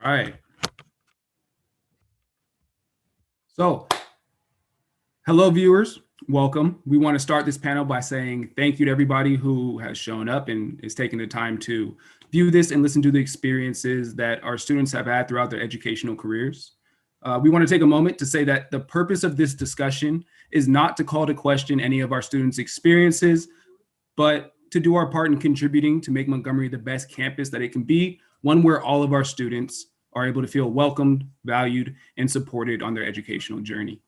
All right. So, hello, viewers. Welcome. We want to start this panel by saying thank you to everybody who has shown up and is taking the time to view this and listen to the experiences that our students have had throughout their educational careers. We want to take a moment to say that the purpose of this discussion is not to call to question any of our students' experiences, but to do our part in contributing to make Montgomery the best campus that it can be, one where all of our students are able to feel welcomed, valued, and supported on their educational journey.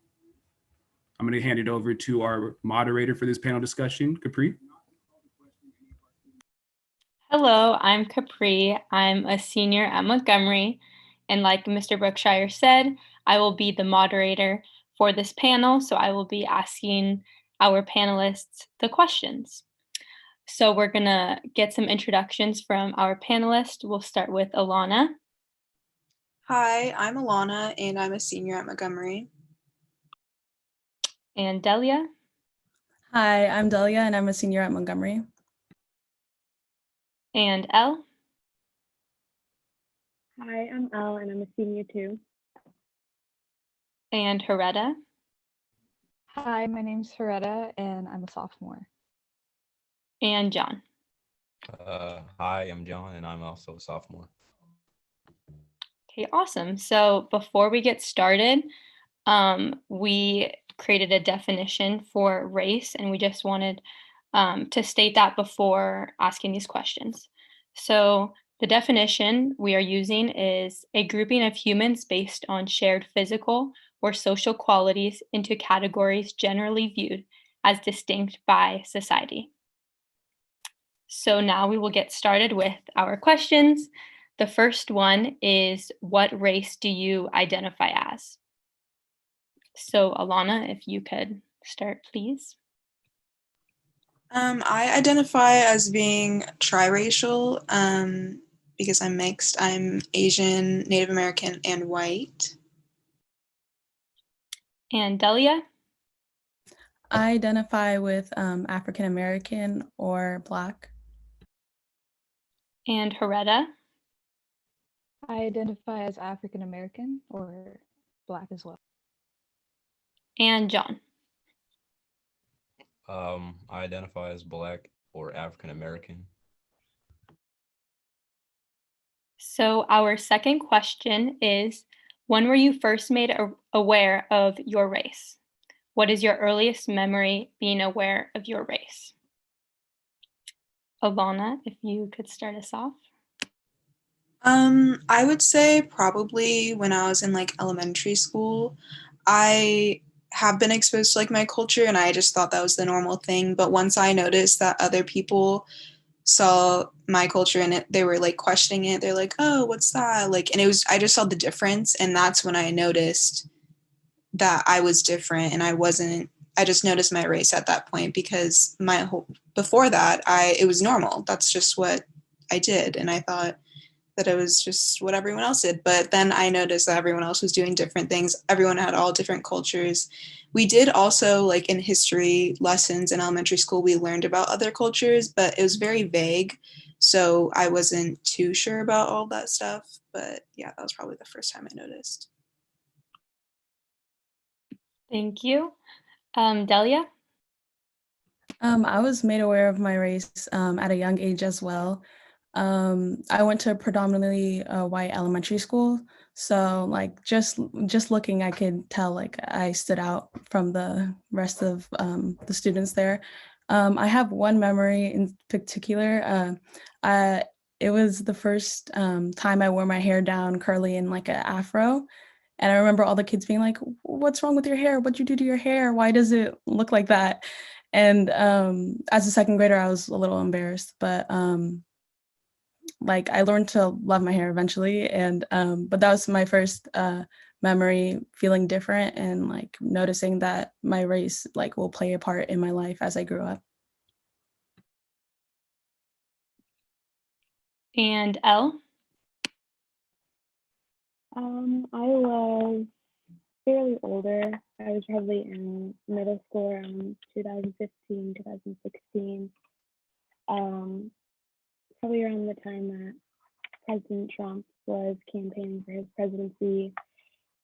I'm going to hand it over to our moderator for this panel discussion, Capri. Hello, I'm Capri. I'm a senior at Montgomery, and like Mr. Brookshire said, I will be the moderator for this panel, so I will be asking our panelists the questions. So we're gonna get some introductions from our panelists. We'll start with Alana. Hi, I'm Alana, and I'm a senior at Montgomery. And Delia. Hi, I'm Delia, and I'm a senior at Montgomery. And Elle. Hi, I'm Elle, and I'm a senior too. And Heretta. Hi, my name's Heretta, and I'm a sophomore. And John. Hi, I'm John, and I'm also a sophomore. Okay, awesome. So before we get started, we created a definition for race, and we just wanted to state that before asking these questions. So the definition we are using is a grouping of humans based on shared physical or social qualities into categories generally viewed as distinct by society. So now we will get started with our questions. The first one is, what race do you identify as? So Alana, if you could start, please. I identify as being triracial because I'm mixed. I'm Asian, Native American, and white. And Delia? I identify with African American or Black. And Heretta? I identify as African American or Black as well. And John? I identify as Black or African American. So our second question is, when were you first made aware of your race? What is your earliest memory being aware of your race? Alana, if you could start us off. I would say probably when I was in like elementary school. I have been exposed to like my culture, and I just thought that was the normal thing. But once I noticed that other people saw my culture and they were like questioning it, they're like, oh, what's that? Like, and I just saw the difference. And that's when I noticed that I was different, and I just noticed my race at that point, because before that, it was normal. That's just what I did. And I thought that it was just what everyone else did. But then I noticed that everyone else was doing different things. Everyone had all different cultures. We did also, like in history lessons in elementary school, we learned about other cultures, but it was very vague. So I wasn't too sure about all that stuff. But yeah, that was probably the first time I noticed. Thank you. Delia? I was made aware of my race at a young age as well. I went to a predominantly white elementary school, so like just looking, I could tell like I stood out from the rest of the students there. I have one memory in particular. It was the first time I wore my hair down curly in like an afro. And I remember all the kids being like, what's wrong with your hair? What'd you do to your hair? Why does it look like that? And as a second grader, I was a little embarrassed, but like I learned to love my hair eventually. And but that was my first memory, feeling different and like noticing that my race like will play a part in my life as I grew up. And Elle? I was fairly older. I was probably in middle school around 2015, 2016. Probably around the time that President Trump was campaigning for his presidency,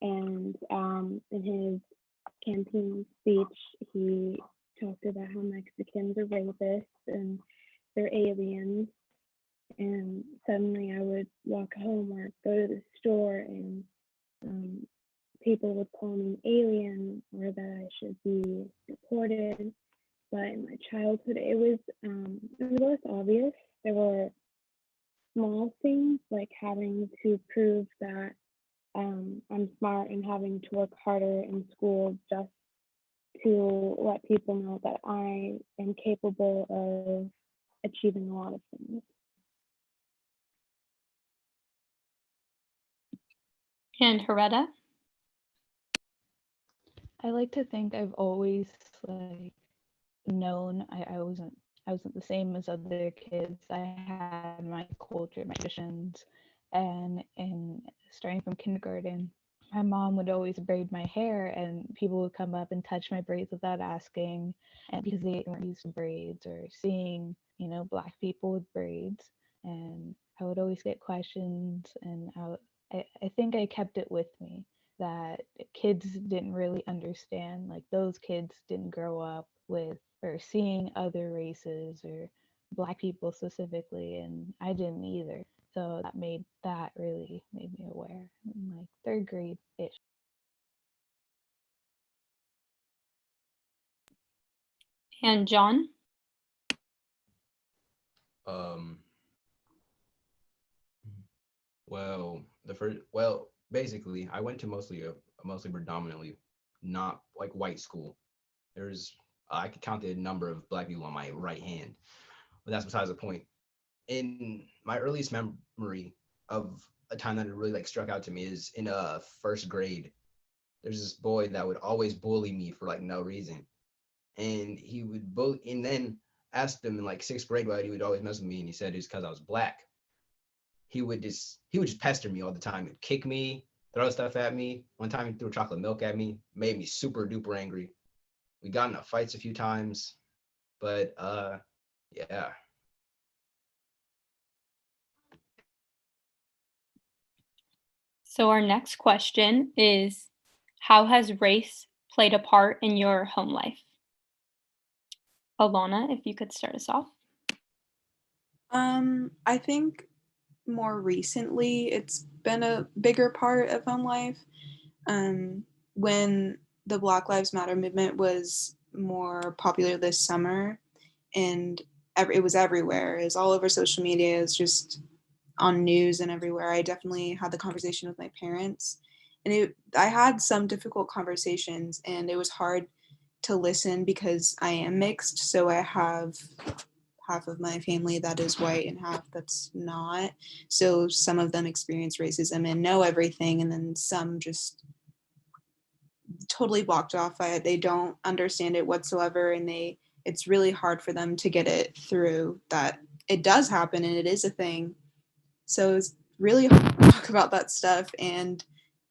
and in his campaign speech, he talked about how Mexicans are rapists and they're aliens. And suddenly I would walk home or go to the store, and people would call me alien or that I should be deported. But in my childhood, it was less obvious. There were small things like having to prove that I'm smart and having to work harder in school just to let people know that I am capable of achieving a lot of things. And Heretta? I like to think I've always like known I wasn't the same as other kids. I had my culture, my traditions, and starting from kindergarten, my mom would always braid my hair, and people would come up and touch my braids without asking, and because they weren't used to braids or seeing, Black people with braids, and I would always get questions, and I think I kept it with me that kids didn't really understand. Like those kids didn't grow up with or seeing other races or Black people specifically, and I didn't either. So that really made me aware in like third grade ish. And John? Um, basically, I went to mostly predominantly not like white school. I could count the number of Black people on my right hand, but that's besides the point. In my earliest memory of a time that it really like struck out to me is in first grade. There's this boy that would always bully me for like no reason, and he would bully, and then asked him in like sixth grade why he would always mess with me, and he said it's because I was Black. He would just pester me all the time. He'd kick me, throw stuff at me. One time he threw chocolate milk at me, made me super duper angry. We got into fights a few times, but yeah. So our next question is, how has race played a part in your home life? Alana, if you could start us off. I think more recently it's been a bigger part of home life. When the Black Lives Matter movement was more popular this summer, and it was everywhere. It was all over social media. It was just on news and everywhere. I definitely had the conversation with my parents, and I had some difficult conversations, and it was hard to listen because I am mixed. So I have half of my family that is white and half that's not. So some of them experience racism and know everything, and then some just totally blocked off by it. They don't understand it whatsoever, and it's really hard for them to get it through that it does happen and it is a thing. So it's really hard to talk about that stuff and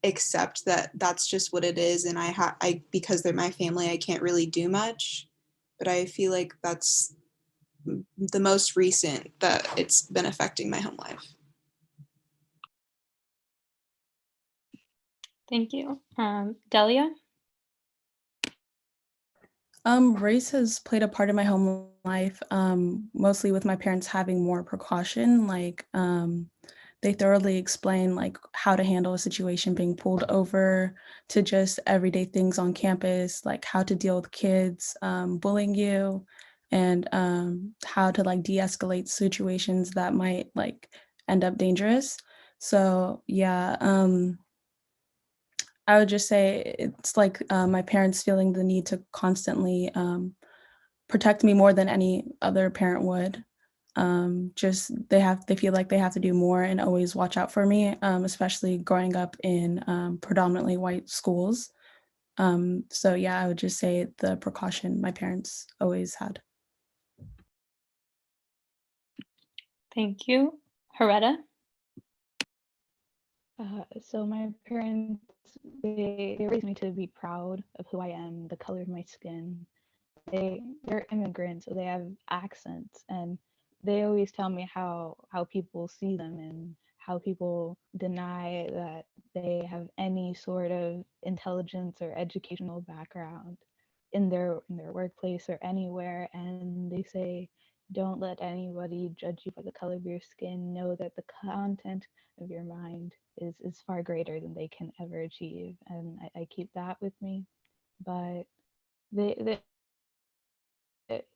accept that that's just what it is. And I because they're my family, I can't really do much. But I feel like that's the most recent that it's been affecting my home life. Thank you. Delia? Race has played a part in my home life, mostly with my parents having more precaution. Like, they thoroughly explain like how to handle a situation being pulled over, to just everyday things on campus, like how to deal with kids bullying you, and how to like de-escalate situations that might like end up dangerous. So yeah, I would just say it's like my parents feeling the need to constantly protect me more than any other parent would. Just they feel like they have to do more and always watch out for me, especially growing up in predominantly white schools. So yeah, I would just say the precaution my parents always had. Thank you. Heretta? So my parents, they raised me to be proud of who I am, the color of my skin. They're immigrants, so they have accents, and they always tell me how people see them and how people deny that they have any sort of intelligence or educational background in their workplace or anywhere. And they say, don't let anybody judge you by the color of your skin. Know that the content of your mind is far greater than they can ever achieve. And I keep that with me. But they it,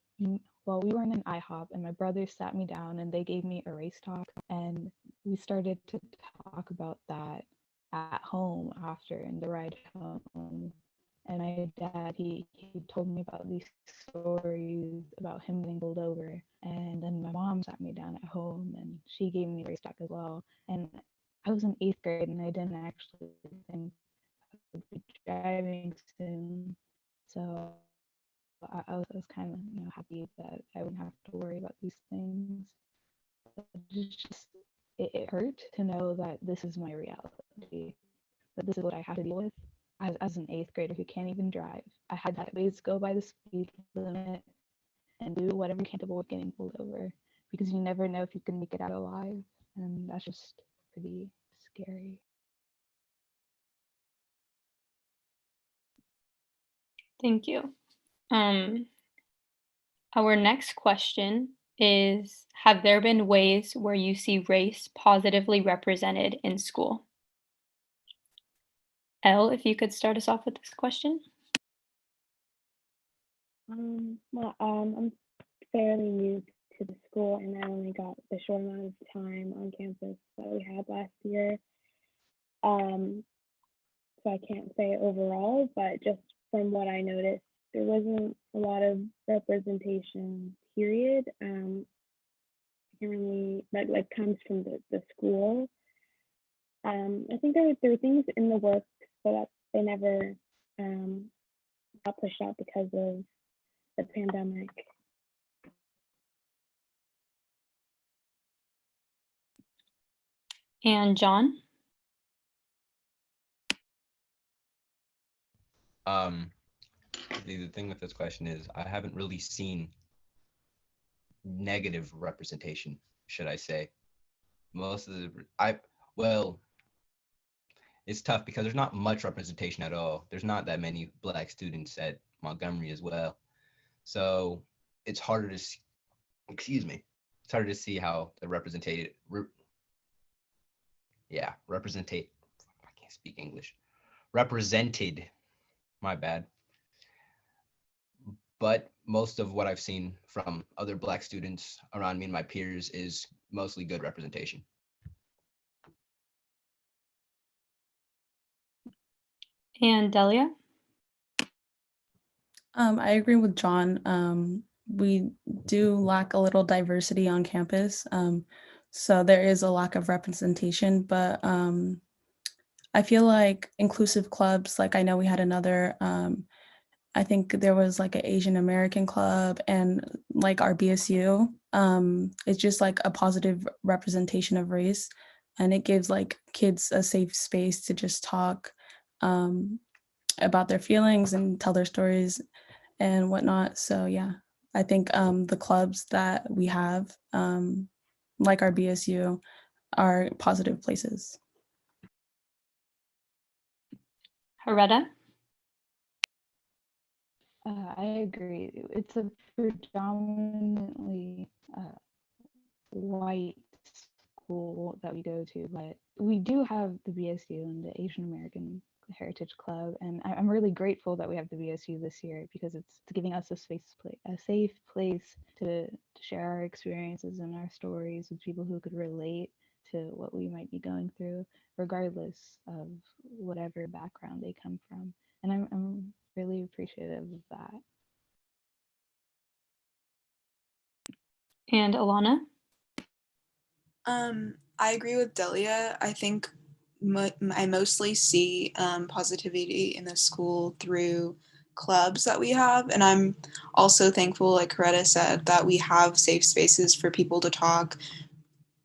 well, we were in an IHOP, and my brothers sat me down and they gave me a race talk, and we started to talk about that at home after in the ride home. And my dad, he told me about these stories about him getting pulled over. And then my mom sat me down at home and she gave me a race talk as well. And I was in 8th grade and I didn't actually think I would be driving soon. So I was kind of, happy that I wouldn't have to worry about these things. But it hurt to know that this is my reality, that this is what I have to deal with as an 8th grader who can't even drive. I had to always go by the speed limit and do whatever you can to avoid getting pulled over, because you never know if you can make it out alive, and that's just pretty scary. Thank you. Our next question is, have there been ways where you see race positively represented in school? Elle, if you could start us off with this question. I'm fairly new to the school, and I only got the short amount of time on campus that we had last year. So I can't say overall, but just from what I noticed, there wasn't a lot of representation, period. I can't really, that like comes from the school. I think there were things in the works, but that they never got pushed out because of the pandemic. And John? The thing with this question is I haven't really seen negative representation, should I say. Most of well, it's tough because there's not much representation at all. There's not that many Black students at Montgomery as well. So it's harder to see, it's harder to see how the I can't speak English. Represented, my bad. But most of what I've seen from other Black students around me and my peers is mostly good representation. And Delia? I agree with John. We do lack a little diversity on campus. So there is a lack of representation, but I feel like inclusive clubs, like I know we had another, I think there was like an Asian American club, and like our BSU, it's just like a positive representation of race, and it gives like kids a safe space to just talk about their feelings and tell their stories and whatnot. So yeah, I think the clubs that we have, like our BSU, are positive places. Haretta? I agree. It's a predominantly white school that we go to, but we do have the BSU and the Asian American Heritage Club, and I'm really grateful that we have the BSU this year, because it's giving us a safe place to share our experiences and our stories with people who could relate to what we might be going through, regardless of whatever background they come from. And I'm really appreciative of that. And Alana? I agree with Delia. I think I mostly see positivity in the school through clubs that we have. And I'm also thankful, like Coretta said, that we have safe spaces for people to talk,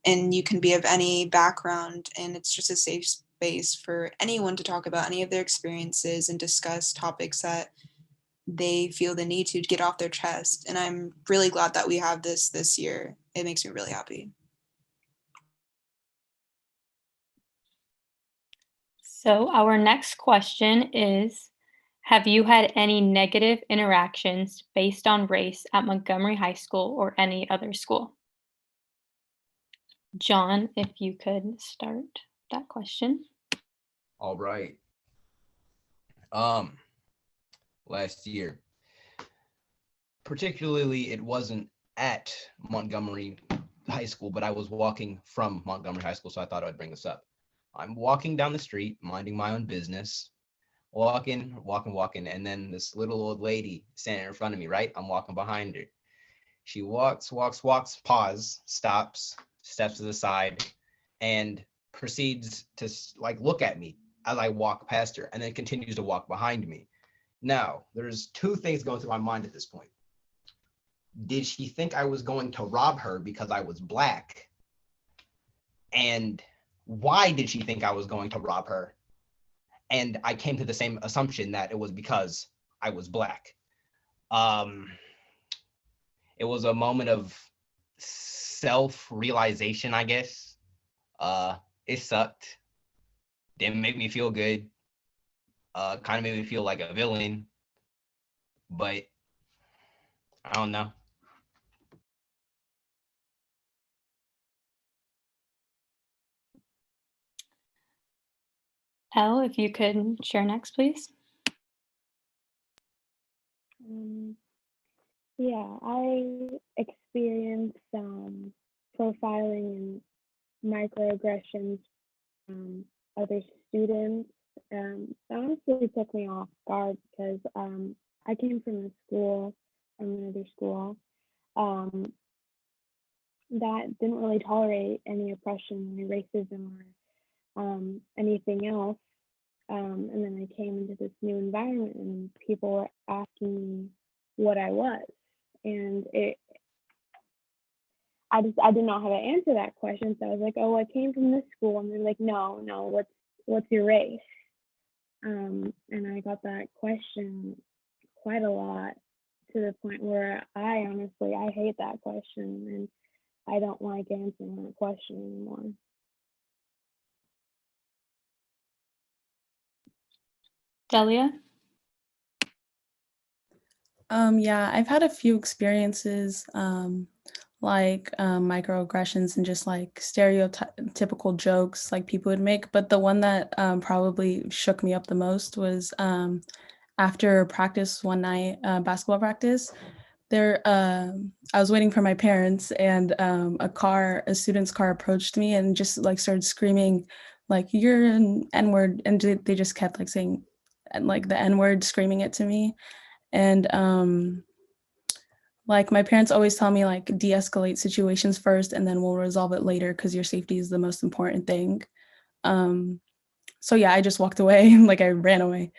and you can be of any background, and it's just a safe space for anyone to talk about any of their experiences and discuss topics that they feel the need to get off their chest. And I'm really glad that we have this year. It makes me really happy. So our next question is, have you had any negative interactions based on race at Montgomery High School or any other school? John, if you could start that question. All right. Last year, particularly, it wasn't at Montgomery High School, but I was walking from Montgomery High School, so I thought I'd bring this up. I'm walking down the street, minding my own business, walking, and then this little old lady standing in front of me, right? I'm walking behind her. She walks, pause, stops, steps to the side, and proceeds to like look at me as I walk past her, and then continues to walk behind me. Now, there's two things going through my mind at this point. Did she think I was going to rob her because I was Black? And why did she think I was going to rob her? And I came to the same assumption that it was because I was Black. It was a moment of self-realization, I guess. It sucked. Didn't make me feel good. Kind of made me feel like a villain. But I don't know. Elle, if you could share next, please. Yeah, I experienced profiling and microaggressions from other students. That honestly took me off guard because I came from another school, that didn't really tolerate any oppression, any racism, or anything else. And then I came into this new environment and people were asking me what I was. And I did not know how to answer that question. So I was like, oh, I came from this school. And they're like, no, what's your race? And I got that question quite a lot, to the point where I hate that question, and I don't like answering that question anymore. Delia? Yeah, I've had a few experiences like microaggressions and just like stereotypical jokes like people would make. But the one that probably shook me up the most was after practice one night, basketball practice. I was waiting for my parents, and a student's car approached me and just like started screaming like, "You're an N-word," and they just kept like saying like the N-word, screaming it to me. And like my parents always tell me like de-escalate situations first and then we'll resolve it later because your safety is the most important thing. So yeah, I just walked away, like I ran away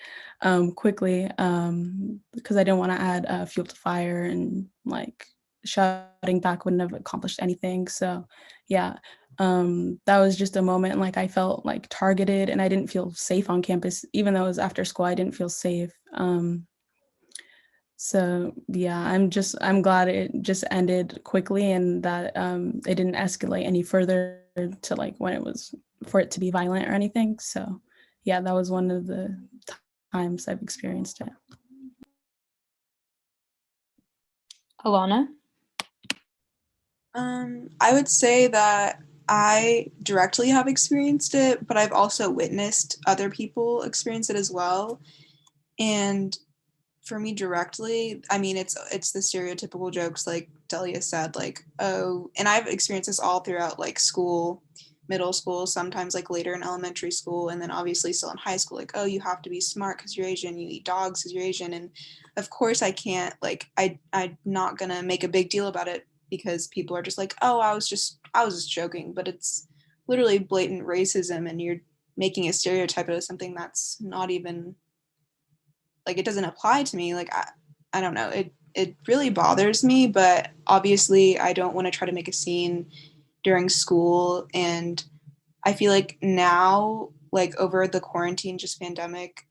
quickly because I didn't want to add fuel to fire, and like shouting back wouldn't have accomplished anything. So yeah, that was just a moment like I felt like targeted and I didn't feel safe on campus. Even though it was after school, I didn't feel safe. So yeah, I'm glad it just ended quickly and that it didn't escalate any further to like when it was for it to be violent or anything. So yeah, that was one of the times I've experienced it. Alana? I would say that I directly have experienced it, but I've also witnessed other people experience it as well. And for me directly, I mean, it's the stereotypical jokes like Delia said, like, oh, and I've experienced this all throughout like school, middle school, sometimes like later in elementary school, and then obviously still in high school, like, oh, you have to be smart because you're Asian, you eat dogs because you're Asian. And of course I can't, like, I'm not gonna make a big deal about it because people are just like, oh, I was just joking, but it's literally blatant racism and you're making a stereotype out of something that's not even, like, it doesn't apply to me. Like, I don't know, it really bothers me, but obviously I don't want to try to make a scene during school. And I feel like now like over the quarantine, just pandemic,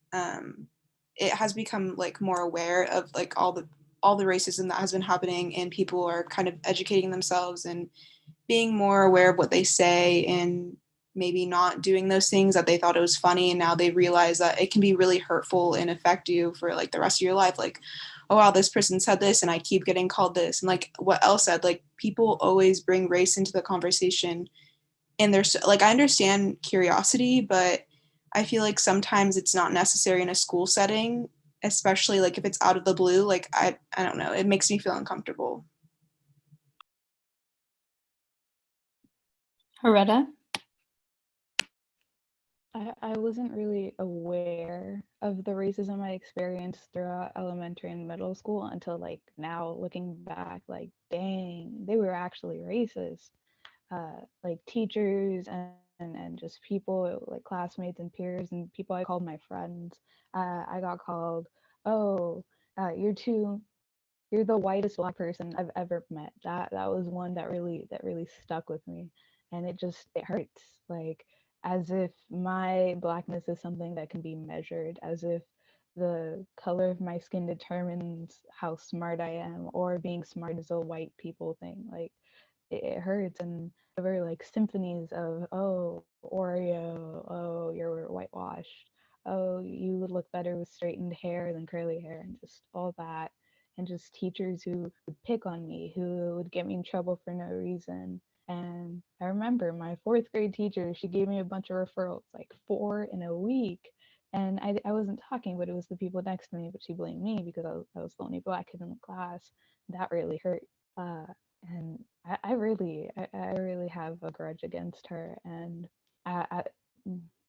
it has become like more aware of like all the racism that has been happening, and people are kind of educating themselves and being more aware of what they say, and maybe not doing those things that they thought it was funny, and now they realize that it can be really hurtful and affect you for like the rest of your life. Like, oh wow, this person said this and I keep getting called this. And like what Elle said, like people always bring race into the conversation, and there's like, I understand curiosity, but I feel like sometimes it's not necessary in a school setting, especially like if it's out of the blue. Like I don't know, it makes me feel uncomfortable. Haretta? I wasn't really aware of the racism I experienced throughout elementary and middle school until like now looking back, like, dang, they were actually racist. Like teachers and just people like classmates and peers and people I called my friends. I got called, oh, you're the whitest black person I've ever met. That was one that really stuck with me, and it hurts. Like, as if my blackness is something that can be measured, as if the color of my skin determines how smart I am, or being smart is a white people thing. Like, it hurts. And there were like symphonies of, oh, Oreo, oh, you're whitewashed, oh, you would look better with straightened hair than curly hair, and just all that. And just teachers who would pick on me, who would get me in trouble for no reason. And I remember my fourth grade teacher, she gave me a bunch of referrals, like 4 in a week. And I wasn't talking, but it was the people next to me, but she blamed me because I was the only black kid in the class. That really hurt. Uh, and I really have a grudge against her. And at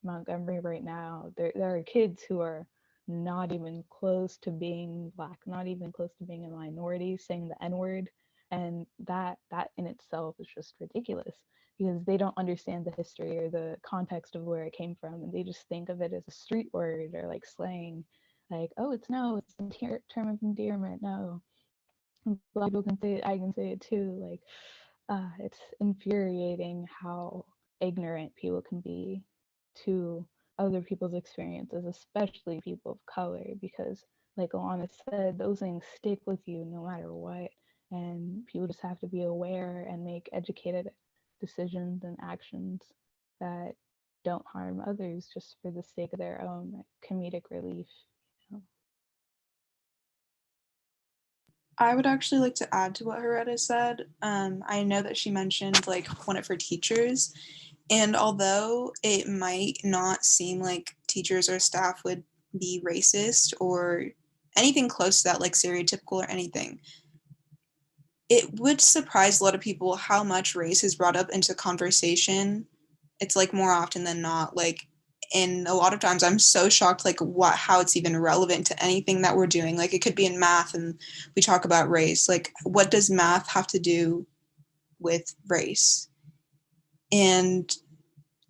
Montgomery right now, there are kids who are not even close to being black, not even close to being a minority, saying the N-word. And that in itself is just ridiculous, because they don't understand the history or the context of where it came from, and they just think of it as a street word or like slang, like, oh, it's a term of endearment. No, black people can say it, I can say it too. Like, it's infuriating how ignorant people can be to other people's experiences, especially people of color, because, like Alana said, those things stick with you no matter what. And people just have to be aware and make educated decisions and actions that don't harm others just for the sake of their own, like, comedic relief. You know? I would actually like to add to what Heretta said. I know that she mentioned like one of her teachers, and although it might not seem like teachers or staff would be racist or anything close to that, like stereotypical or anything, it would surprise a lot of people how much race is brought up into conversation. It's like more often than not. Like, and a lot of times I'm so shocked like how it's even relevant to anything that we're doing. Like it could be in math and we talk about race. Like what does math have to do with race? And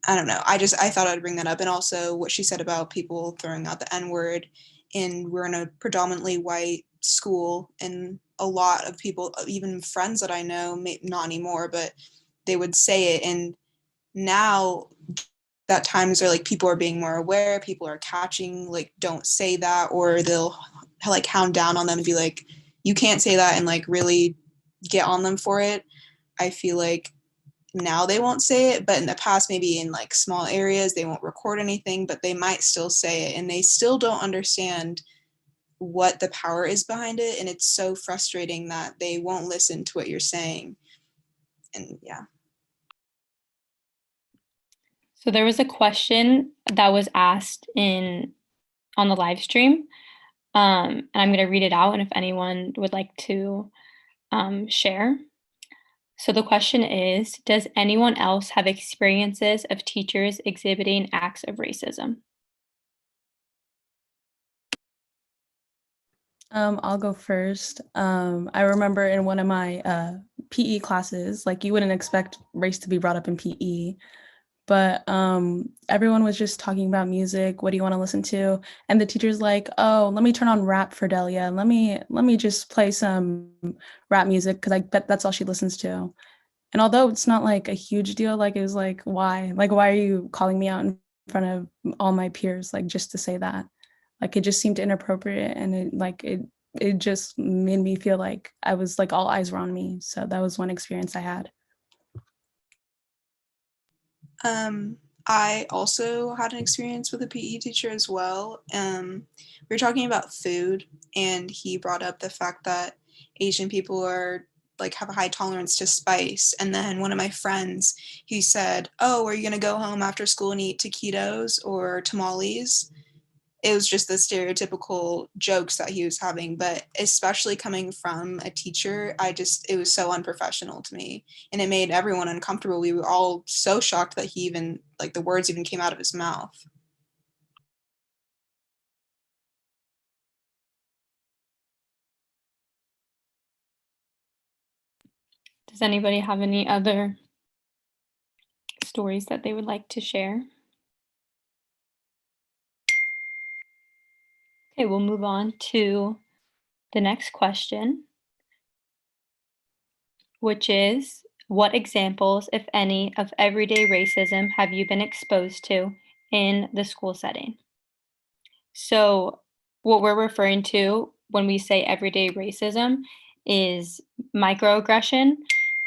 I don't know. I thought I'd bring that up. And also what she said about people throwing out the N-word. And we're in a predominantly white school, and a lot of people, even friends that I know, not anymore, but they would say it. And now that times are like people are being more aware, people are catching like don't say that, or they'll like hound down on them and be like, you can't say that, and like really get on them for it. I feel like now they won't say it, but in the past, maybe in like small areas, they won't record anything, but they might still say it, and they still don't understand what the power is behind it. And it's so frustrating that they won't listen to what you're saying. And yeah. So there was a question that was asked on the live stream, and I'm going to read it out, and if anyone would like to share. So the question is, does anyone else have experiences of teachers exhibiting acts of racism? I'll go first. I remember in one of my PE classes, like you wouldn't expect race to be brought up in PE, but everyone was just talking about music. What do you want to listen to? And the teacher's like, "Oh, let me turn on rap for Delia. Let me just play some rap music because I bet that's all she listens to." And although it's not like a huge deal, like it was like, why? Like, why are you calling me out in front of all my peers, like just to say that. Like it just seemed inappropriate, and it just made me feel like I was like all eyes were on me. So that was one experience I had. I also had an experience with a PE teacher as well. We were talking about food, and he brought up the fact that Asian people are like have a high tolerance to spice. And then one of my friends, he said, "Oh, are you gonna go home after school and eat taquitos or tamales?" It was just the stereotypical jokes that he was having, but especially coming from a teacher, it was so unprofessional to me, and it made everyone uncomfortable. We were all so shocked that he even, like, the words even came out of his mouth. Does anybody have any other stories that they would like to share? Okay, we'll move on to the next question, which is, what examples, if any, of everyday racism have you been exposed to in the school setting? So, what we're referring to when we say everyday racism is microaggression,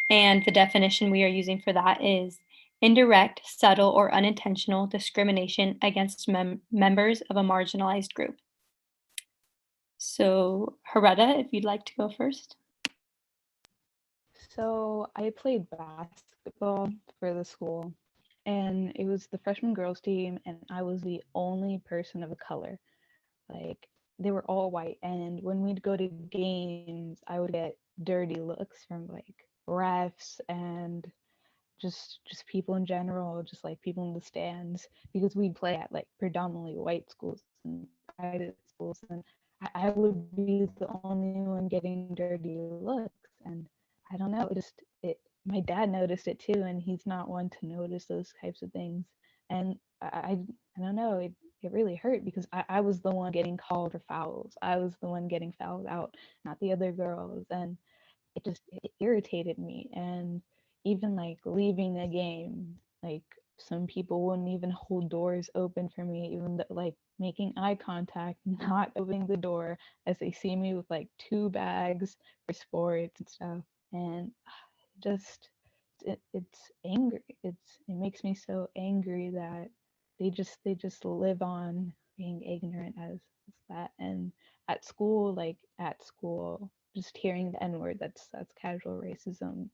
and the definition we are using for that is indirect, subtle, or unintentional discrimination against members of a marginalized group. So, Haretta, if you'd like to go first. So I played basketball for the school, and it was the freshman girls team, and I was the only person of color. Like, they were all white, and when we'd go to games, I would get dirty looks from like refs and just people in general, just like people in the stands, because we'd play at like predominantly white schools and private schools, and I would be the only one getting dirty looks. And I don't know, it my dad noticed it too, and he's not one to notice those types of things. And I don't know, it really hurt because I was the one getting called for fouls. I was the one getting fouled out, not the other girls. And it irritated me. And even like leaving a game, like some people wouldn't even hold doors open for me, even though, like, making eye contact, not opening the door as they see me with like 2 bags for sports and stuff. And just it's angry. It makes me so angry that they just live on being ignorant as that. And at school, just hearing the N word, that's casual racism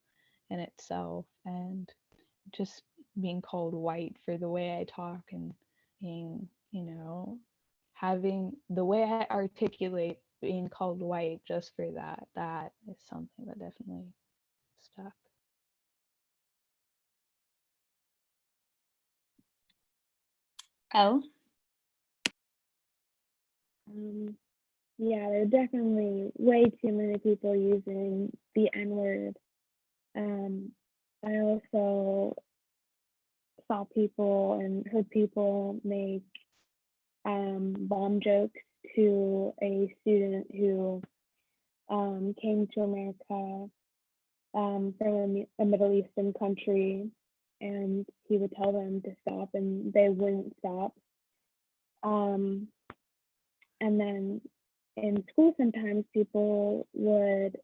in itself. And just being called white for the way I talk, and being, having the way I articulate, being called white just for that is something that definitely stuck. Elle? Yeah, there are definitely way too many people using the N word. I also saw people and heard people make bomb jokes to a student who came to America from a Middle Eastern country, and he would tell them to stop, and they wouldn't stop. And then in school, sometimes people would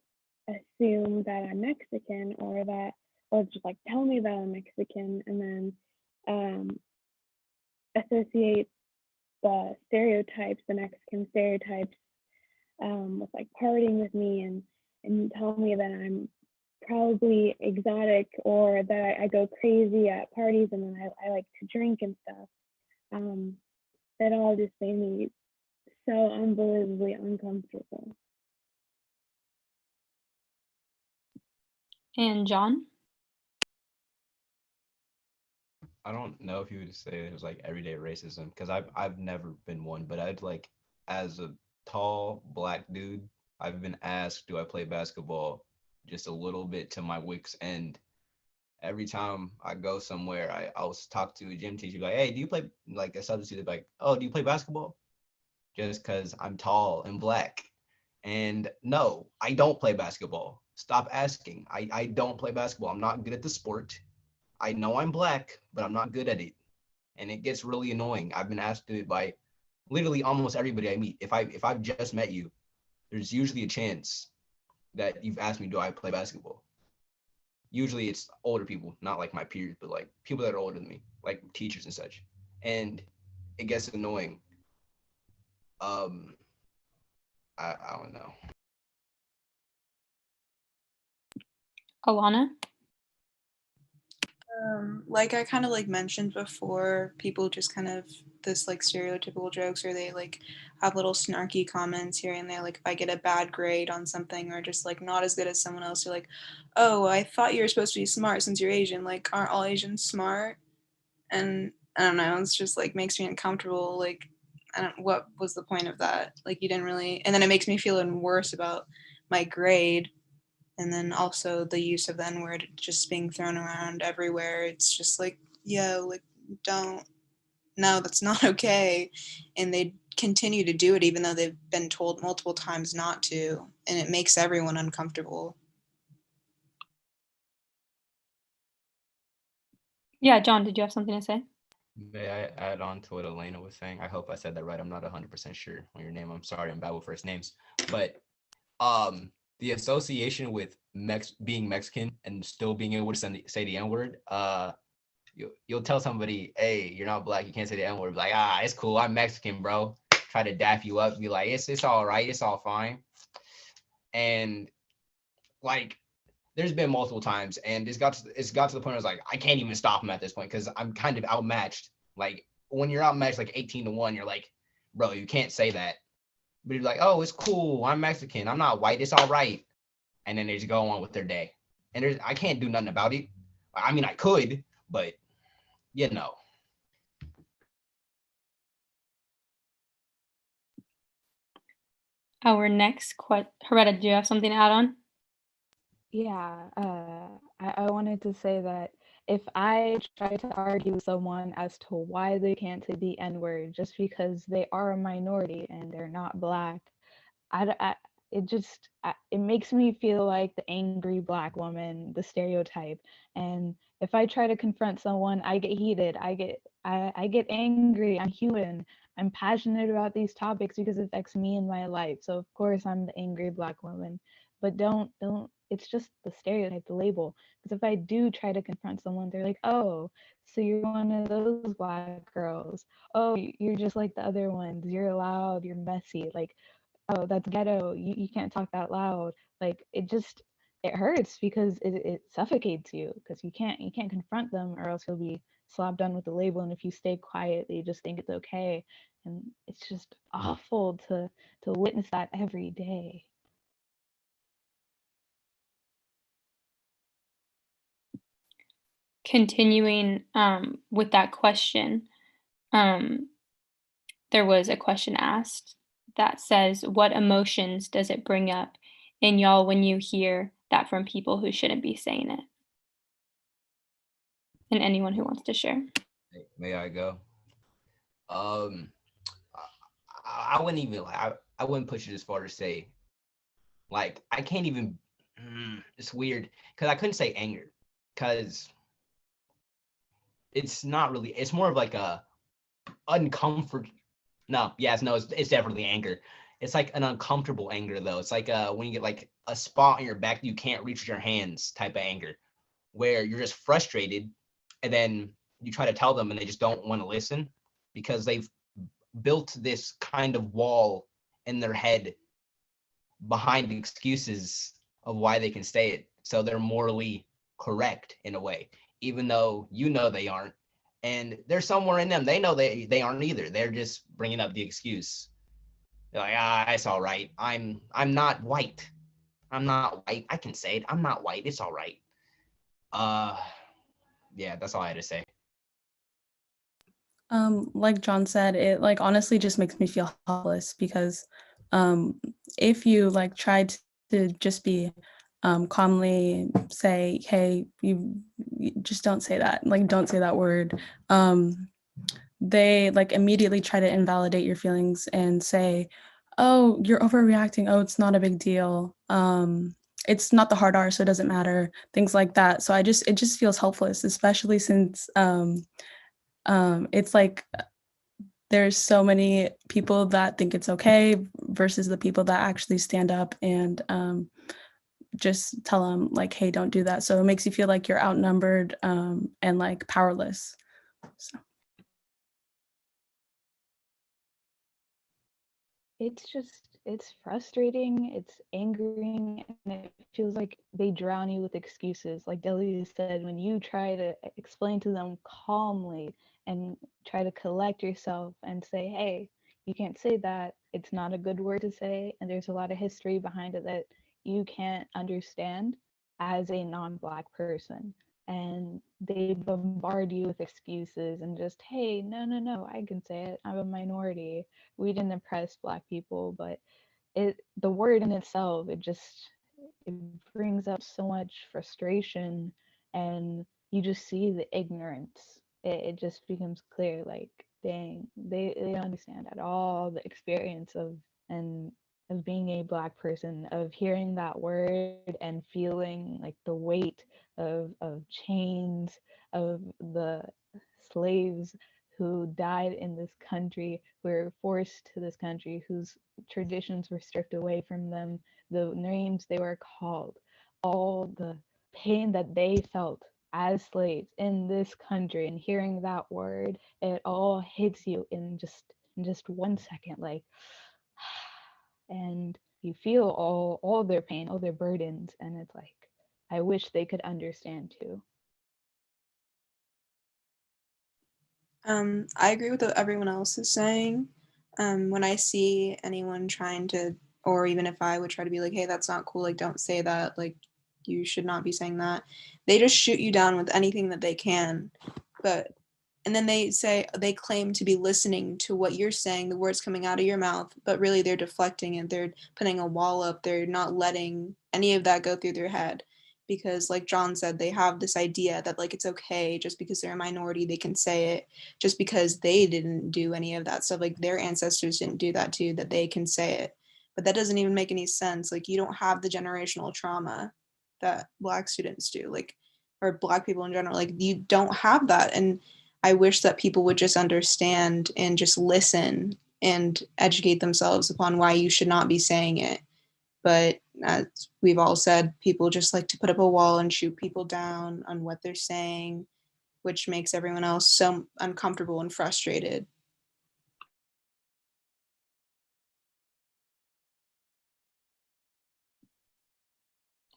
assume that I'm Mexican, or just like tell me that I'm Mexican, and then associate the Mexican stereotypes, with like partying with me, and tell me that I'm probably exotic, or that I go crazy at parties, and then I like to drink and stuff. That all just made me so unbelievably uncomfortable. And John? I don't know if you would say it was like everyday racism, because I've never been one, but I'd like, as a tall black dude, I've been asked, do I play basketball, just a little bit to my wits end. Every time I go somewhere, I'll talk to a gym teacher, like, hey, do you play, like a substitute, like, oh, do you play basketball? Just because I'm tall and black. And no, I don't play basketball. Stop asking. I don't play basketball. I'm not good at the sport. I know I'm black, but I'm not good at it. and it gets really annoying. I've been asked to do it by literally almost everybody I meet. If I've just met you, there's usually a chance that you've asked me, do I play basketball? Usually it's older people, not like my peers, but like people that are older than me, like teachers and such. And it gets annoying. I don't know. Alana? Like I kind of like mentioned before, people just kind of this like stereotypical jokes, or they like have little snarky comments here and there. Like if I get a bad grade on something or just like not as good as someone else, you're like, oh, I thought you were supposed to be smart since you're Asian. Like, aren't all Asians smart? And I don't know, it's just like makes me uncomfortable. Like, what was the point of that? Like, you didn't really, and then it makes me feel even worse about my grade. And then also the use of the N word just being thrown around everywhere. It's just like, yo, like, don't, no, that's not okay. And they continue to do it even though they've been told multiple times not to. And it makes everyone uncomfortable. Yeah, John, did you have something to say? May I add on to what Elena was saying? I hope I said that right. I'm not 100% sure on your name. I'm sorry, I'm bad with first names. But the association with being Mexican and still being able to say the N-word, you'll tell somebody, hey, you're not black, you can't say the N-word. Like, it's cool, I'm Mexican, bro. Try to daff you up, be like, it's all right, it's all fine. And like, there's been multiple times, and it's got to the point where I was like, I can't even stop him at this point because I'm kind of outmatched. Like when you're outmatched like 18-1, you're like, bro, you can't say that. But you're like, oh, it's cool, I'm Mexican, I'm not white, it's all right. And then they just go on with their day. And I can't do nothing about it. I mean, I could, but you know. Our next question, Heretta, do you have something to add on? Yeah, I wanted to say that if I try to argue with someone as to why they can't say the N-word just because they are a minority and they're not black, it makes me feel like the angry black woman, the stereotype. And if I try to confront someone, I get heated. I get angry. I'm human. I'm passionate about these topics because it affects me in my life. So of course I'm the angry black woman. But don't it's just the stereotype, the label. Because if I do try to confront someone, they're like, oh, so you're one of those black girls. Oh, you're just like the other ones. You're loud, you're messy. Like, oh, that's ghetto, you can't talk that loud. Like it hurts because it suffocates you because you can't confront them or else you'll be slapped down with the label, and if you stay quiet they just think it's okay, and it's just awful to witness that every day. Continuing with that question, there was a question asked that says, what emotions does it bring up in y'all when you hear that from people who shouldn't be saying it? And anyone who wants to share. May I go? I wouldn't even I wouldn't push it as far to say, like, I can't even, it's weird because I couldn't say anger because it's not really, it's more of like a uncomfort. No, yes, no, it's definitely anger. It's like an uncomfortable anger though. It's like when you get like a spot on your back that you can't reach with your hands type of anger, where you're just frustrated and then you try to tell them and they just don't want to listen because they've built this kind of wall in their head behind excuses of why they can say it. So they're morally correct in a way, even though you know they aren't. And there's somewhere in them, they know they aren't either. They're just bringing up the excuse. They're like, it's all right. I'm not white. I'm not white. I can say it. I'm not white. It's all right. Yeah, that's all I had to say. Like John said, it like honestly just makes me feel helpless because if you like tried to just be calmly say, hey, you just don't say that, like don't say that word, they like immediately try to invalidate your feelings and say, oh, you're overreacting, oh, it's not a big deal, it's not the hard R, so it doesn't matter, things like that. So it just feels helpless, especially since It's like there's so many people that think it's okay versus the people that actually stand up and just tell them like, hey, don't do that. So it makes you feel like you're outnumbered and like powerless. So. It's frustrating, it's angering, and it feels like they drown you with excuses. Like Delia said, when you try to explain to them calmly and try to collect yourself and say, hey, you can't say that, it's not a good word to say, and there's a lot of history behind it that you can't understand as a non-Black person. And they bombard you with excuses and just, hey, no, I can say it, I'm a minority, we didn't oppress Black people. But the word in itself, it brings up so much frustration, and you just see the ignorance. It just becomes clear, like, dang, they don't understand at all the experience and of being a Black person, of hearing that word and feeling like the weight of chains, of the slaves who died in this country, who were forced to this country, whose traditions were stripped away from them, the names they were called, all the pain that they felt as slaves in this country, and hearing that word, it all hits you in just 1 second, like, and you feel all their pain, all their burdens, and it's like, I wish they could understand too. I agree with what everyone else is saying. When I see anyone trying to, or even if I would try to be like, hey, that's not cool, like, don't say that, like, you should not be saying that, they just shoot you down with anything that they can. And then they claim to be listening to what you're saying, the words coming out of your mouth, but really they're deflecting it. They're putting a wall up. They're not letting any of that go through their head. Because like John said, they have this idea that like it's okay just because they're a minority, they can say it, just because they didn't do any of that stuff, like their ancestors didn't do that too, that they can say it. But that doesn't even make any sense. Like you don't have the generational trauma that Black students do, like, or Black people in general. Like you don't have that. And I wish that people would just understand and just listen and educate themselves upon why you should not be saying it. But as we've all said, people just like to put up a wall and shoot people down on what they're saying, which makes everyone else so uncomfortable and frustrated.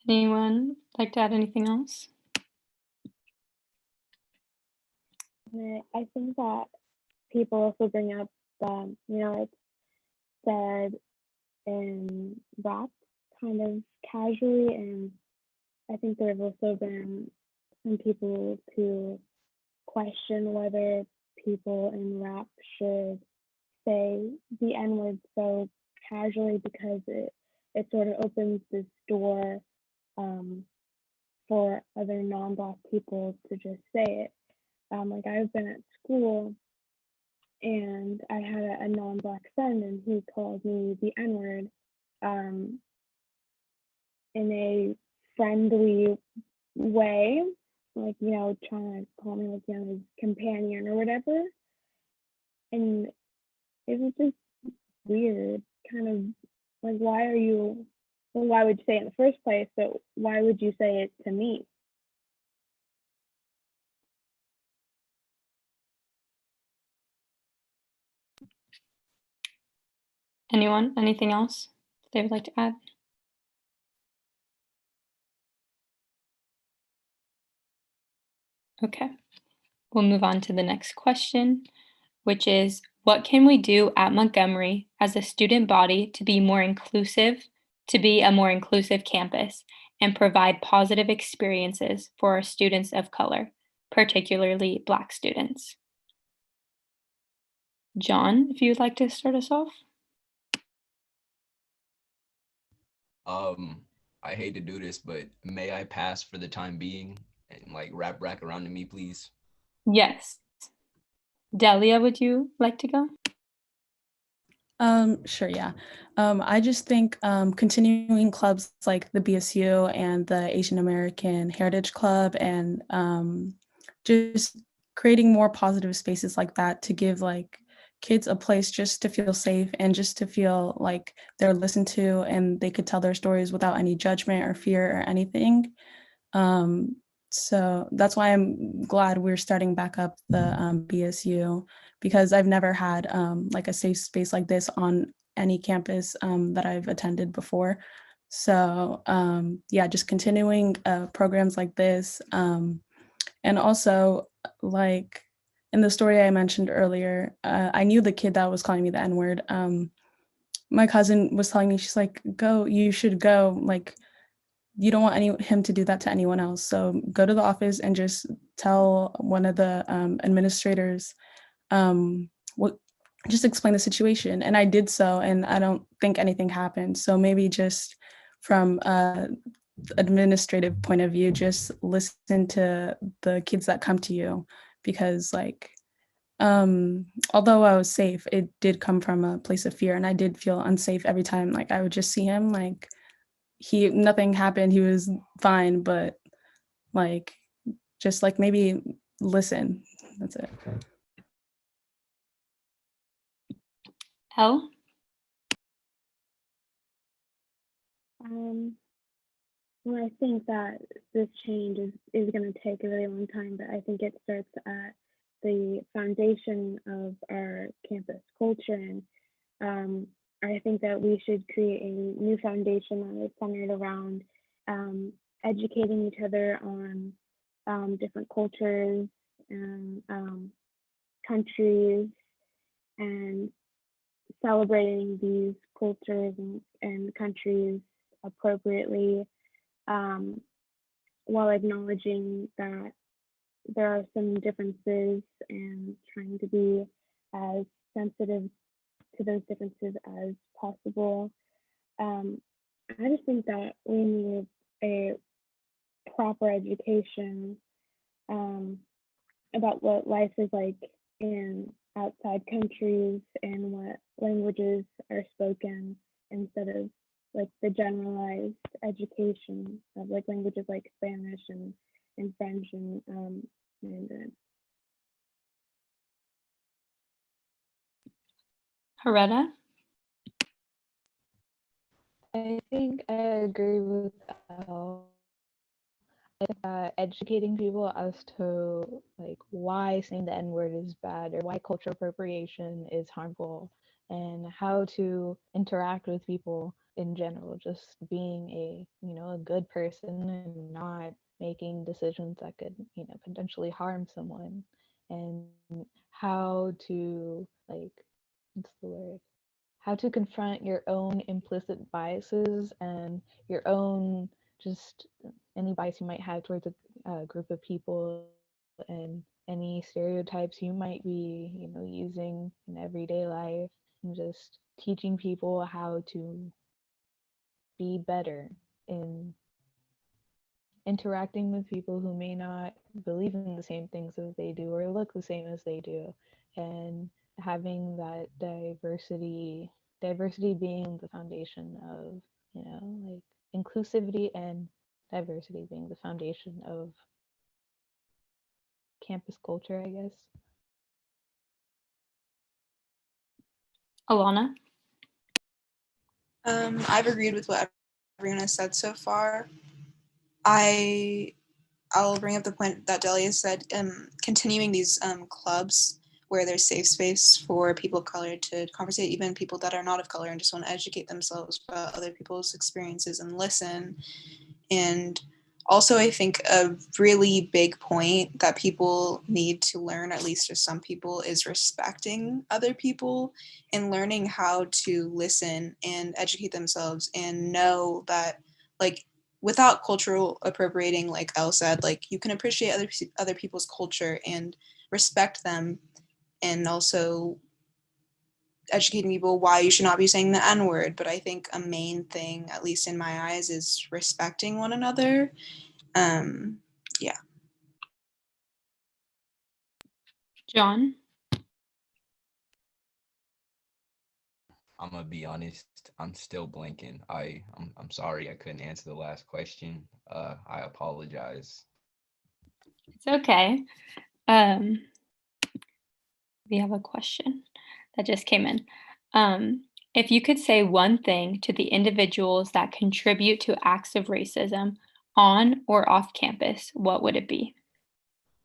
Anyone like to add anything else? I think that people also bring up, it's said in rap kind of casually, and I think there have also been some people to question whether people in rap should say the N-word so casually, because it sort of opens this door for other non-Black people to just say it. Like I've been at school and I had a non-Black friend and he called me the N-word in a friendly way, like, trying to call me like, his companion or whatever. And it was just weird, kind of like, why would you say it in the first place, but why would you say it to me? Anyone? Anything else they would like to add? Okay, we'll move on to the next question, which is, what can we do at Montgomery as a student body to be a more inclusive campus and provide positive experiences for our students of color, particularly Black students? John, if you would like to start us off. I hate to do this, but may I pass for the time being and like wrap back around to me, please? Yes. Delia, would you like to go? Sure, yeah. I just think continuing clubs like the BSU and the Asian American Heritage Club, and just creating more positive spaces like that to give like kids a place just to feel safe and just to feel like they're listened to and they could tell their stories without any judgment or fear or anything. So that's why I'm glad we're starting back up the BSU, because I've never had like a safe space like this on any campus that I've attended before. So yeah, just continuing programs like this. And also, like in the story I mentioned earlier, I knew the kid that was calling me the N-word. My cousin was telling me, she's like, go, you should go. Like, you don't want him to do that to anyone else. So go to the office and just tell one of the administrators what, just explain the situation. And I did so, and I don't think anything happened. So maybe just from administrative point of view, just listen to the kids that come to you, because like although I was safe, it did come from a place of fear, and I did feel unsafe every time like I would just see him. Like nothing happened, he was fine, but like just like maybe listen. That's it. Elle? Well, I think that this change is going to take a really long time, but I think it starts at the foundation of our campus culture. And I think that we should create a new foundation that is centered around educating each other on different cultures and countries, and celebrating these cultures and countries appropriately, while acknowledging that there are some differences and trying to be as sensitive to those differences as possible. I just think that we need a proper education about what life is like in outside countries and what languages are spoken, instead of like the generalized education of like languages like Spanish and French and Mandarin. Haretta? I think I agree with Elle. I think that educating people as to like why saying the N-word is bad or why cultural appropriation is harmful, and how to interact with people in general, just being a good person and not making decisions that could potentially harm someone, and how to like, what's the word, how to confront your own implicit biases and your own just any bias you might have towards a group of people, and any stereotypes you might be using in everyday life, and just teaching people how to be better in interacting with people who may not believe in the same things as they do or look the same as they do, and having that diversity being the foundation of like inclusivity, and diversity being the foundation of campus culture, I guess. Alana? I've agreed with what everyone has said so far. I'll bring up the point that Delia said, continuing these clubs where there's safe space for people of color to conversate, even people that are not of color and just want to educate themselves about other people's experiences and listen. And also, I think a really big point that people need to learn, at least for some people, is respecting other people and learning how to listen and educate themselves and know that, like, without cultural appropriating, like Elle said, like you can appreciate other people's culture and respect them, and also educating people why you should not be saying the N-word. But I think a main thing, at least in my eyes, is respecting one another. Yeah. John? I'm gonna be honest. I'm still blanking. I'm sorry I couldn't answer the last question. I apologize. It's okay. Um, we have a question that just came in. If you could say one thing to the individuals that contribute to acts of racism on or off campus, what would it be?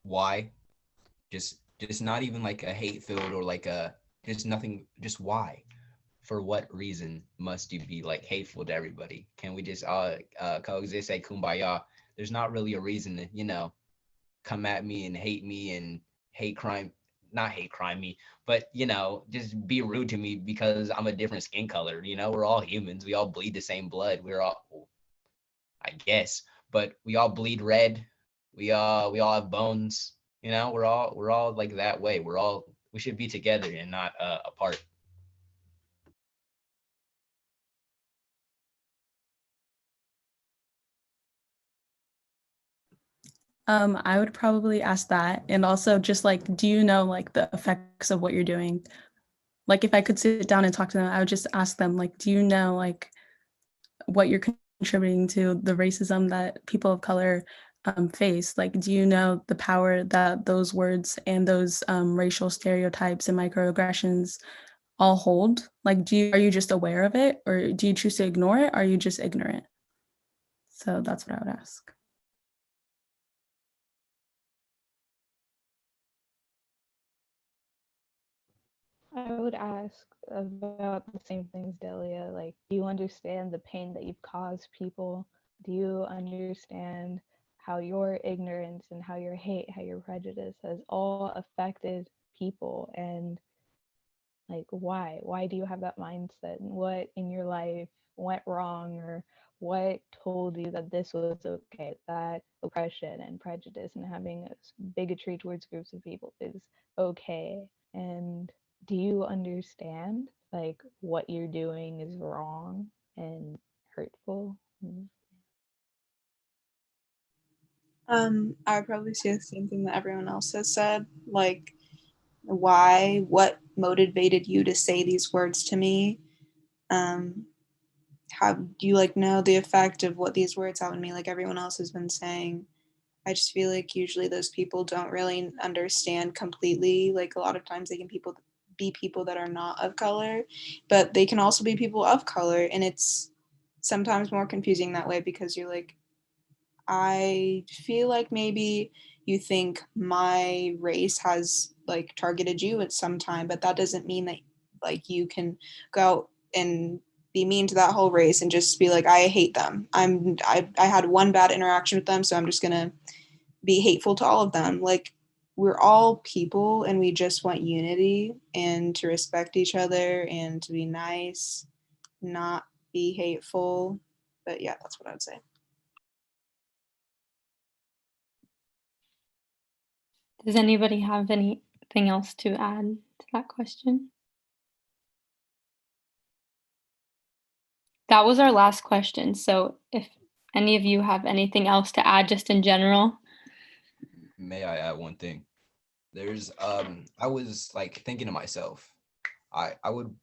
Why? Just not even like a hate filled or like a just nothing. Just why? For what reason must you be like hateful to everybody? Can we just coexist, say kumbaya? There's not really a reason to, come at me and hate crime, not hate crime me, but just be rude to me because I'm a different skin color. We're all humans. We all bleed the same blood. We're all, I guess, but we all bleed red. We all have bones. We're all like that way. We should be together and not apart. I would probably ask that. And also just like, do you know like the effects of what you're doing? Like if I could sit down and talk to them, I would just ask them, like, do you know like what you're contributing to the racism that people of color face? Like, do you know the power that those words and those racial stereotypes and microaggressions all hold? Like, are you just aware of it, or do you choose to ignore it? Or are you just ignorant? So that's what I would ask. I would ask about the same things, Delia. Like, do you understand the pain that you've caused people? Do you understand how your ignorance and how your hate, how your prejudice has all affected people? And like, why? Why do you have that mindset? And what in your life went wrong, or what told you that this was okay, that oppression and prejudice and having bigotry towards groups of people is okay? And do you understand like what you're doing is wrong and hurtful? I would probably say the same thing that everyone else has said. Like, why? What motivated you to say these words to me? Um, how do you like know the effect of what these words have on me? Like everyone else has been saying. I just feel like usually those people don't really understand completely. Like a lot of times they can be people that are not of color, but they can also be people of color, and it's sometimes more confusing that way because you're like, I feel like maybe you think my race has like targeted you at some time, but that doesn't mean that like you can go out and be mean to that whole race and just be like, I hate them. I had one bad interaction with them, so I'm just gonna be hateful to all of them. Like we're all people and we just want unity and to respect each other and to be nice, not be hateful. But yeah, that's what I would say. Does anybody have anything else to add to that question? That was our last question. So if any of you have anything else to add just in general. May I add one thing? I was like thinking to myself, I would,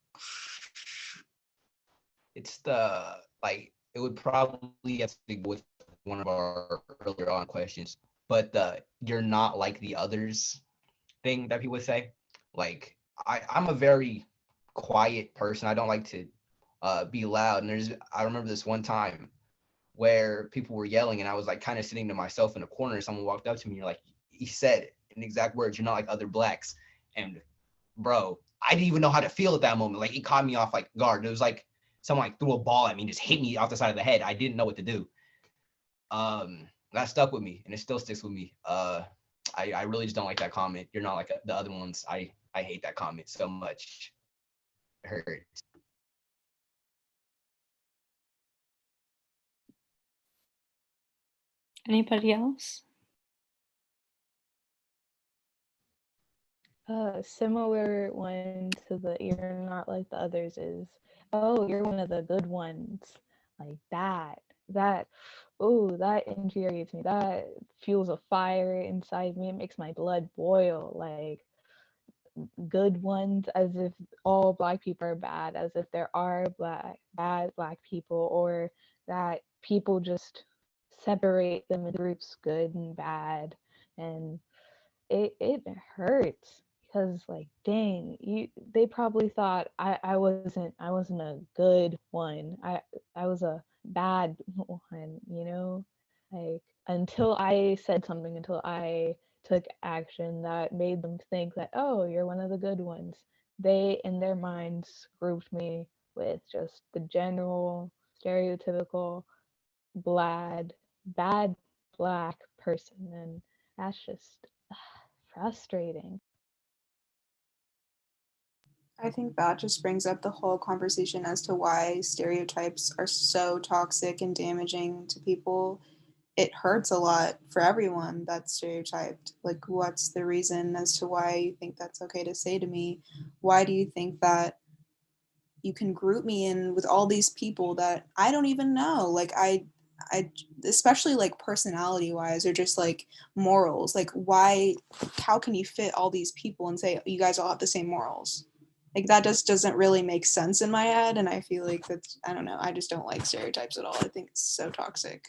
it's the like it would probably have to do with one of our earlier on questions, but the you're not like the others thing that people would say. Like I'm a very quiet person. I don't like to be loud. And I remember this one time where people were yelling and I was like kind of sitting to myself in a corner. Someone walked up to me and you're like, he said it in exact words, you're not like other blacks. And bro, I didn't even know how to feel at that moment. Like it caught me off like guard. It was like someone like threw a ball at me and just hit me off the side of the head. I didn't know what to do. That stuck with me and it still sticks with me. I really just don't like that comment. You're not like the other ones. I hate that comment so much. It hurts. Anybody else? Similar one to the you're not like the others is, oh, you're one of the good ones. Like that, oh, that infuriates me. That fuels a fire inside me. It makes my blood boil. Like good ones, as if all black people are bad, as if there are bad black people, or that people just separate them in groups, good and bad. And it hurts because like dang, they probably thought I wasn't a good one. I was a bad one, you know? Like until I said something, until I took action that made them think that, oh, you're one of the good ones. They in their minds grouped me with just the general stereotypical bad black person, and that's just frustrating. I think that just brings up the whole conversation as to why stereotypes are so toxic and damaging to people. It hurts a lot for everyone that's stereotyped. Like, what's the reason as to why you think that's okay to say to me? Why do you think that you can group me in with all these people that I don't even know? Like, I, especially like personality wise or just like morals. Like, why, how can you fit all these people and say you guys all have the same morals? Like, that just doesn't really make sense in my head. And I feel like that's, I don't know, I just don't like stereotypes at all. I think it's so toxic.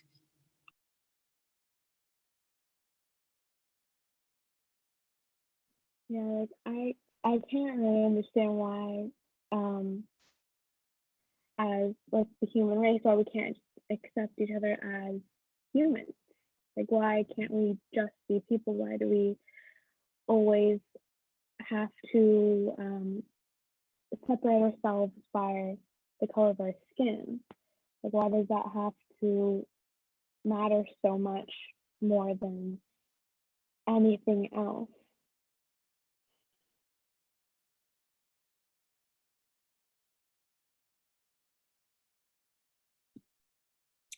Yeah, like I can't really understand why, um, as like the human race, why we can't just accept each other as humans. Like, why can't we just be people? Why do we always have to separate ourselves by the color of our skin? Like, why does that have to matter so much more than anything else?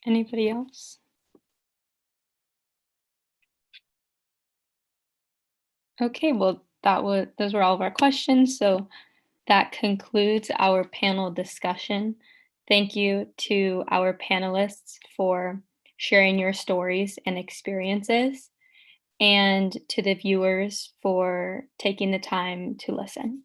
Anybody else? Okay, well, those were all of our questions. So that concludes our panel discussion. Thank you to our panelists for sharing your stories and experiences, and to the viewers for taking the time to listen.